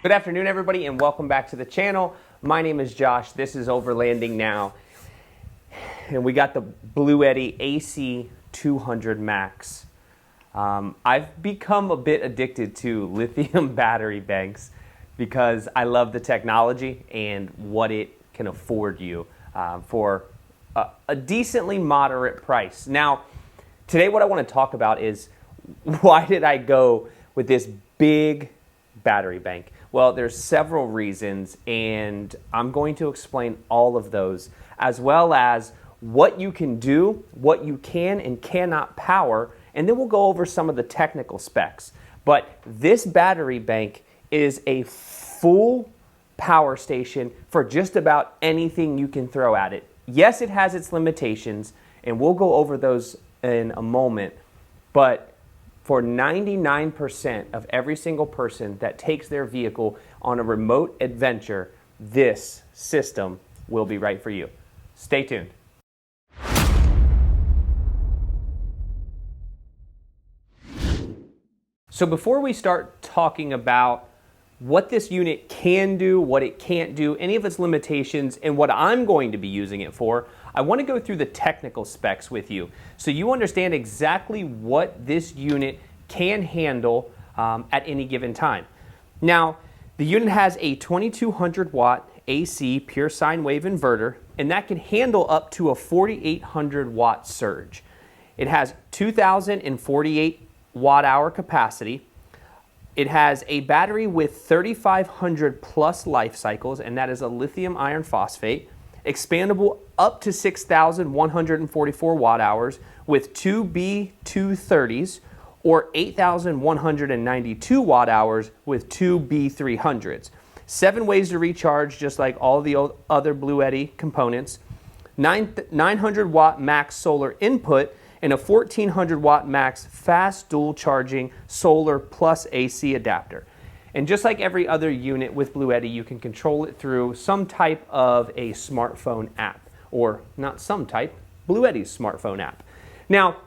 Good afternoon, everybody, and welcome back to the channel. My name is Josh. This is Overlanding Now, and we got the Bluetti AC200 Max. I've become a bit addicted to lithium battery banks because I love the technology and what it can afford you for a decently moderate price. Now, today what I want to talk about is why did I go with this big battery bank? Well, there's several reasons, and I'm going to explain all of those, as well as what you can do, what you can and cannot power, and then we'll go over some of the technical specs. But this battery bank is a full power station for just about anything you can throw at it. Yes, it has its limitations, and we'll go over those in a moment, but for 99% of every single person that takes their vehicle on a remote adventure, this system will be right for you. Stay tuned. So before we start talking about what this unit can do, what it can't do, any of its limitations, and what I'm going to be using it for, I want to go through the technical specs with you so you understand exactly what this unit can handle at any given time. Now, the unit has a 2200 watt AC pure sine wave inverter, and that can handle up to a 4800 watt surge. It has 2048 watt hour capacity. It has a battery with 3500 plus life cycles, and that is a lithium iron phosphate, expandable up to 6144 watt hours with two B230s or 8192 watt hours with two B300s. 7 ways to recharge, just like all the other Bluetti components. 900 watt max solar input and a 1400 watt max fast dual charging solar plus AC adapter. And just like every other unit with Bluetti, you can control it through some type of a smartphone app, or not some type, Bluetti's smartphone app. Now,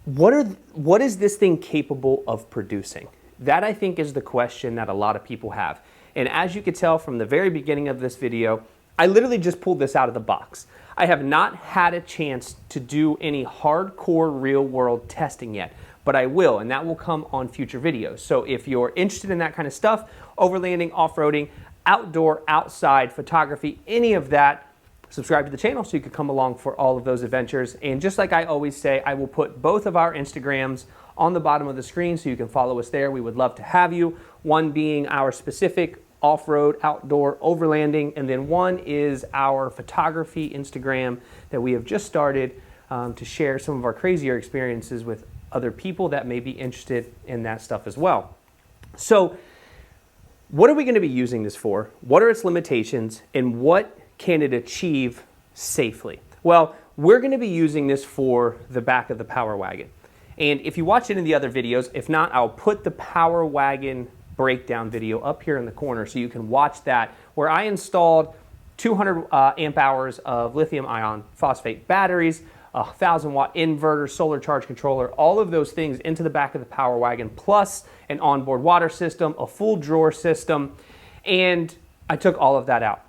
what is this thing capable of producing? That, I think, is the question that a lot of people have. And as you could tell from the very beginning of this video, I literally just pulled this out of the box. I have not had a chance to do any hardcore real-world testing yet, but I will, and that will come on future videos. So if you're interested in that kind of stuff, overlanding, off-roading, outdoor, outside, photography, any of that, subscribe to the channel so you can come along for all of those adventures. And just like I always say, I will put both of our Instagrams on the bottom of the screen so you can follow us there. We would love to have you. One being our specific off-road, outdoor, overlanding, and then one is our photography Instagram that we have just started to share some of our crazier experiences with other people that may be interested in that stuff as well. So what are we going to be using this for? What are its limitations, and what can it achieve safely? Well, we're going to be using this for the back of the Power Wagon. And if you watch any of the other videos, if not, I'll put the Power Wagon breakdown video up here in the corner so you can watch that, where I installed 200 amp hours of lithium iron phosphate batteries, a 1000 watt inverter, solar charge controller, all of those things into the back of the Power Wagon, plus an onboard water system, a full drawer system, and I took all of that out.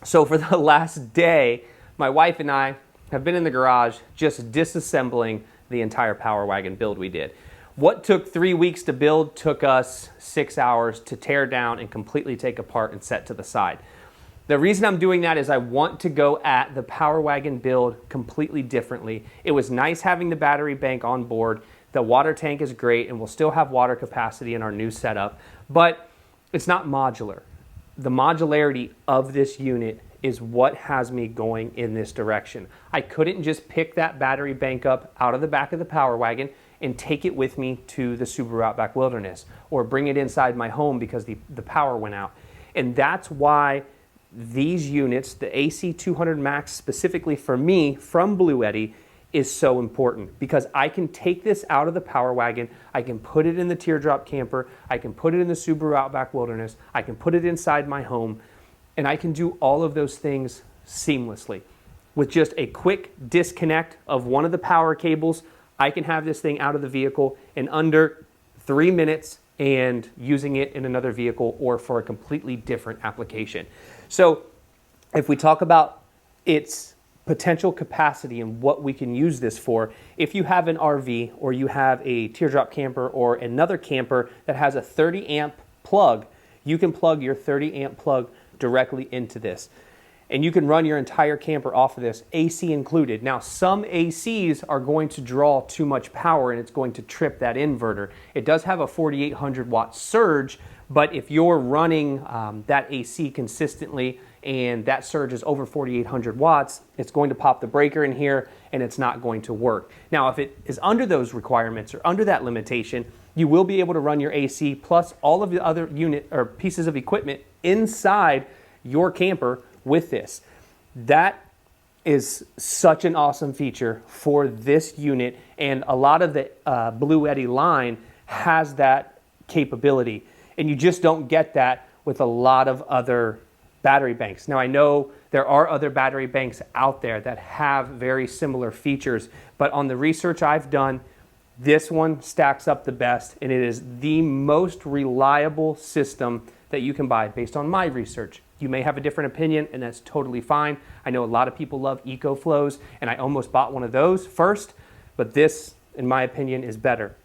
So for the last day, my wife and I have been in the garage just disassembling the entire Power Wagon build we did. What took 3 weeks to build took us 6 hours to tear down and completely take apart and set to the side. The reason I'm doing that is I want to go at the Power Wagon build completely differently. It was nice having the battery bank on board. The water tank is great, and we'll still have water capacity in our new setup, but it's not modular. The modularity of this unit is what has me going in this direction. I couldn't just pick that battery bank up out of the back of the Power Wagon and take it with me to the Subaru Outback Wilderness, or bring it inside my home because the power went out. And that's why these units, the AC200 Max specifically for me from Bluetti, is so important, because I can take this out of the Power Wagon, I can put it in the teardrop camper, I can put it in the Subaru Outback Wilderness, I can put it inside my home, and I can do all of those things seamlessly. With just a quick disconnect of one of the power cables, I can have this thing out of the vehicle in under 3 minutes and using it in another vehicle or for a completely different application. So if we talk about its potential capacity and what we can use this for, if you have an RV or you have a teardrop camper or another camper that has a 30 amp plug, you can plug your 30 amp plug directly into this. And you can run your entire camper off of this, AC included. Now, some ACs are going to draw too much power and it's going to trip that inverter. It does have a 4,800 watt surge, but if you're running that AC consistently and that surge is over 4,800 watts, it's going to pop the breaker in here and it's not going to work. Now, if it is under those requirements or under that limitation, you will be able to run your AC plus all of the other unit or pieces of equipment inside your camper with this. That is such an awesome feature for this unit, and a lot of the Bluetti line has that capability, and you just don't get that with a lot of other battery banks. Now, I know there are other battery banks out there that have very similar features, but on the research I've done, this one stacks up the best, and it is the most reliable system that you can buy based on my research. You may have a different opinion, and that's totally fine. I know a lot of people love EcoFlows, and I almost bought one of those first, but this, in my opinion, is better.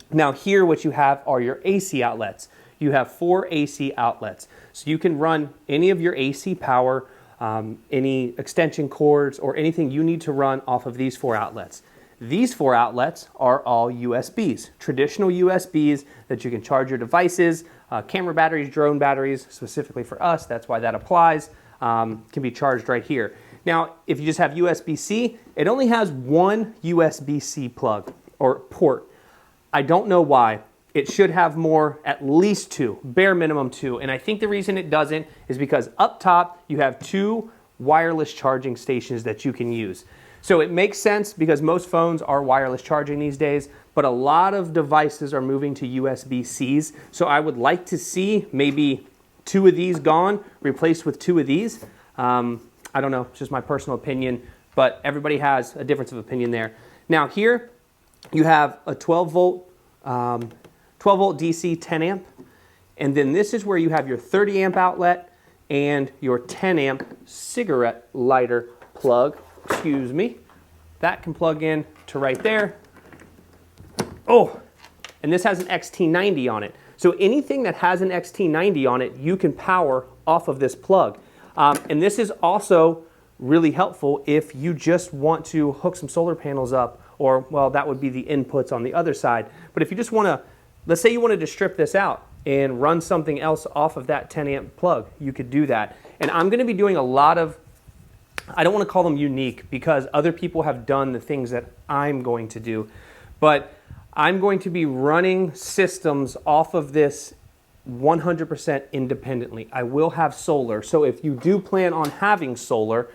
Now here, what you have are your AC outlets. You have 4 AC outlets. So you can run any of your AC power, any extension cords, or anything you need to run off of these 4 outlets. These 4 outlets are all USBs, traditional USBs that you can charge your devices, camera batteries, drone batteries, specifically for us, that's why that applies, can be charged right here. Now, if you just have USB-C, it only has one USB-C plug or port. I don't know why. It should have more, at least 2, bare minimum 2. And I think the reason it doesn't is because up top, you have 2 wireless charging stations that you can use. So it makes sense because most phones are wireless charging these days, but a lot of devices are moving to USB-Cs. So I would like to see maybe 2 of these gone, replaced with 2 of these. I don't know, it's just my personal opinion, but everybody has a difference of opinion there. Now here, you have a 12 volt DC 10 amp, and then this is where you have your 30 amp outlet and your 10 amp cigarette lighter plug. Excuse me, that can plug in to right there. Oh, and this has an XT90 on it. So anything that has an XT90 on it, you can power off of this plug. And this is also really helpful if you just want to hook some solar panels up, or, well, that would be the inputs on the other side. But if you just want to, let's say you wanted to strip this out and run something else off of that 10 amp plug, you could do that. And I'm going to be doing a lot of, I don't want to call them unique because other people have done the things that I'm going to do, but I'm going to be running systems off of this 100% independently. I will have solar, so if you do plan on having solar,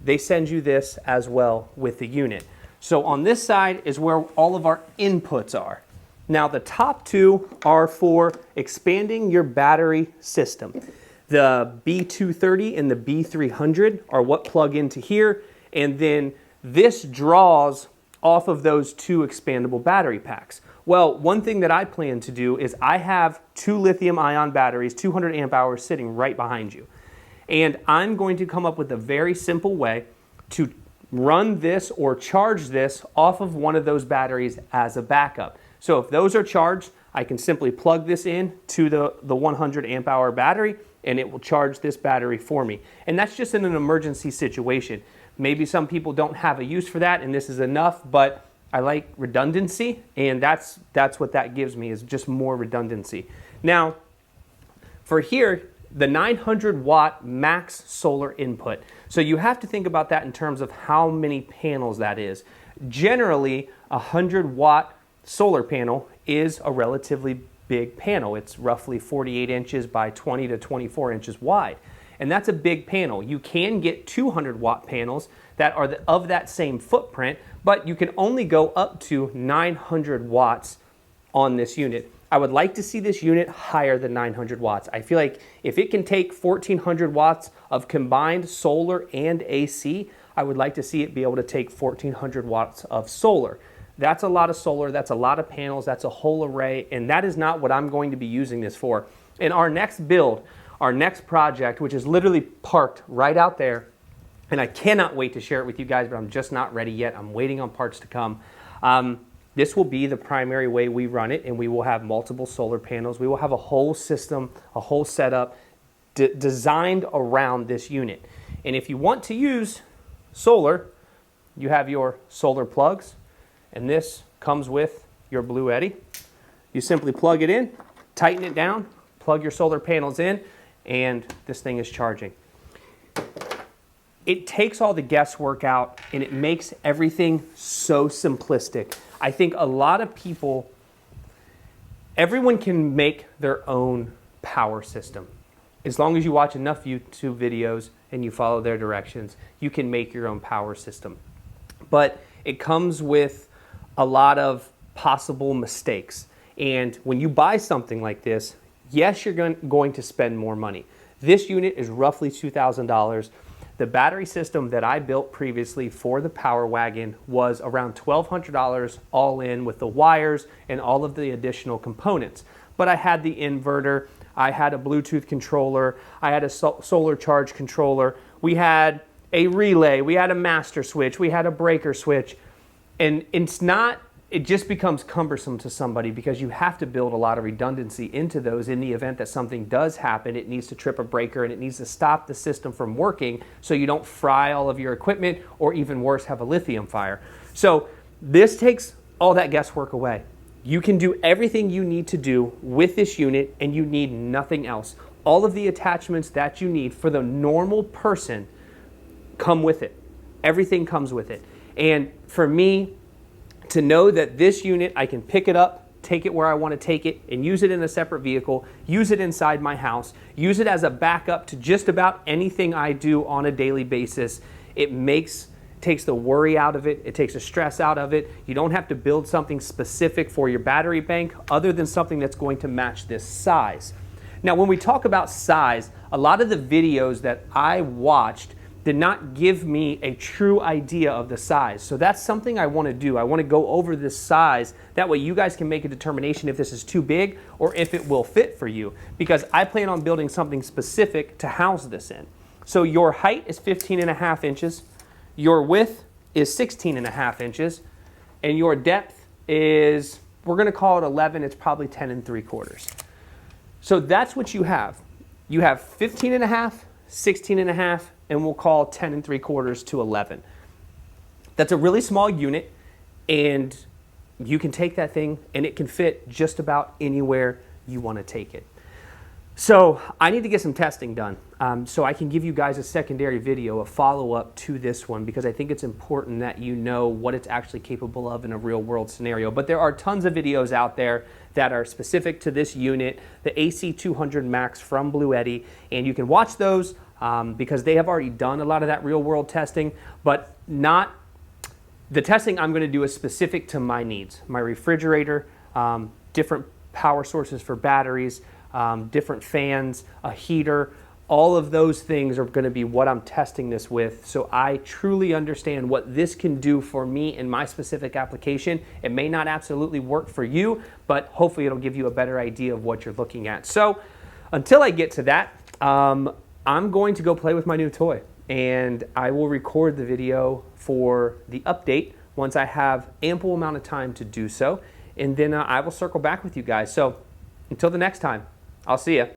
they send you this as well with the unit. So on this side is where all of our inputs are. Now the top 2 are for expanding your battery system. The B230 and the B300 are what plug into here, and then this draws off of those 2 expandable battery packs. Well, one thing that I plan to do is I have 2 lithium-ion batteries, 200 amp hours sitting right behind you. And I'm going to come up with a very simple way to run this or charge this off of one of those batteries as a backup. So if those are charged, I can simply plug this in to the 100 amp hour battery and it will charge this battery for me. And that's just in an emergency situation. Maybe some people don't have a use for that and this is enough, but I like redundancy, and that's what that gives me, is just more redundancy. Now, for here, the 900 watt max solar input. So you have to think about that in terms of how many panels that is. Generally, a 100 watt solar panel is a relatively big panel. It's roughly 48 inches by 20 to 24 inches wide. And that's a big panel. You can get 200 watt panels that are of that same footprint, but you can only go up to 900 watts on this unit. I would like to see this unit higher than 900 watts. I feel like if it can take 1400 watts of combined solar and AC, I would like to see it be able to take 1400 watts of solar. That's a lot of solar, that's a lot of panels, that's a whole array, and that is not what I'm going to be using this for. In our next build, our next project, which is literally parked right out there, and I cannot wait to share it with you guys, but I'm just not ready yet. I'm waiting on parts to come. This will be the primary way we run it, and we will have multiple solar panels. We will have a whole system, a whole setup designed around this unit. And if you want to use solar, you have your solar plugs, and this comes with your Bluetti. You simply plug it in, tighten it down, plug your solar panels in, and this thing is charging. It takes all the guesswork out, and it makes everything so simplistic. I think a lot of people, everyone can make their own power system. As long as you watch enough YouTube videos and you follow their directions, you can make your own power system. But it comes with a lot of possible mistakes. And when you buy something like this, yes, you're going to spend more money. This unit is roughly $2,000. The battery system that I built previously for the Power Wagon was around $1,200 all in with the wires and all of the additional components. But I had the inverter, I had a Bluetooth controller, I had a solar charge controller, we had a relay, we had a master switch, we had a breaker switch, and it just becomes cumbersome to somebody because you have to build a lot of redundancy into those in the event that something does happen. It needs to trip a breaker and it needs to stop the system from working so you don't fry all of your equipment or even worse, have a lithium fire. So this takes all that guesswork away. You can do everything you need to do with this unit and you need nothing else. All of the attachments that you need for the normal person come with it. Everything comes with it. And for me, to know that this unit, I can pick it up, take it where I want to take it, and use it in a separate vehicle, use it inside my house, use it as a backup to just about anything I do on a daily basis. It takes the worry out of it. It takes the stress out of it. You don't have to build something specific for your battery bank other than something that's going to match this size. Now, when we talk about size, a lot of the videos that I watched did not give me a true idea of the size. So that's something I want to do. I want to go over this size. That way you guys can make a determination if this is too big or if it will fit for you. Because I plan on building something specific to house this in. So your height is 15.5 inches. Your width is 16.5 inches. And your depth is, we're going to call it 11. It's probably 10 3/4. So that's what you have. You have 15.5, 16.5, and we'll call 10 3/4 to 11. That's a really small unit, and you can take that thing and it can fit just about anywhere you want to take it. So I need to get some testing done so I can give you guys a secondary video, a follow-up to this one, because I think it's important that you know what it's actually capable of in a real-world scenario. But there are tons of videos out there that are specific to this unit, the AC200 Max from Bluetti, and you can watch those because they have already done a lot of that real-world testing, but not the testing I'm going to do is specific to my needs, my refrigerator, different power sources for batteries, different fans, a heater. All of those things are going to be what I'm testing this with, so I truly understand what this can do for me in my specific application. It may not absolutely work for you, but hopefully it'll give you a better idea of what you're looking at. So until I get to that, I'm going to go play with my new toy, and I will record the video for the update once I have ample amount of time to do so, and then I will circle back with you guys. So until the next time, I'll see ya.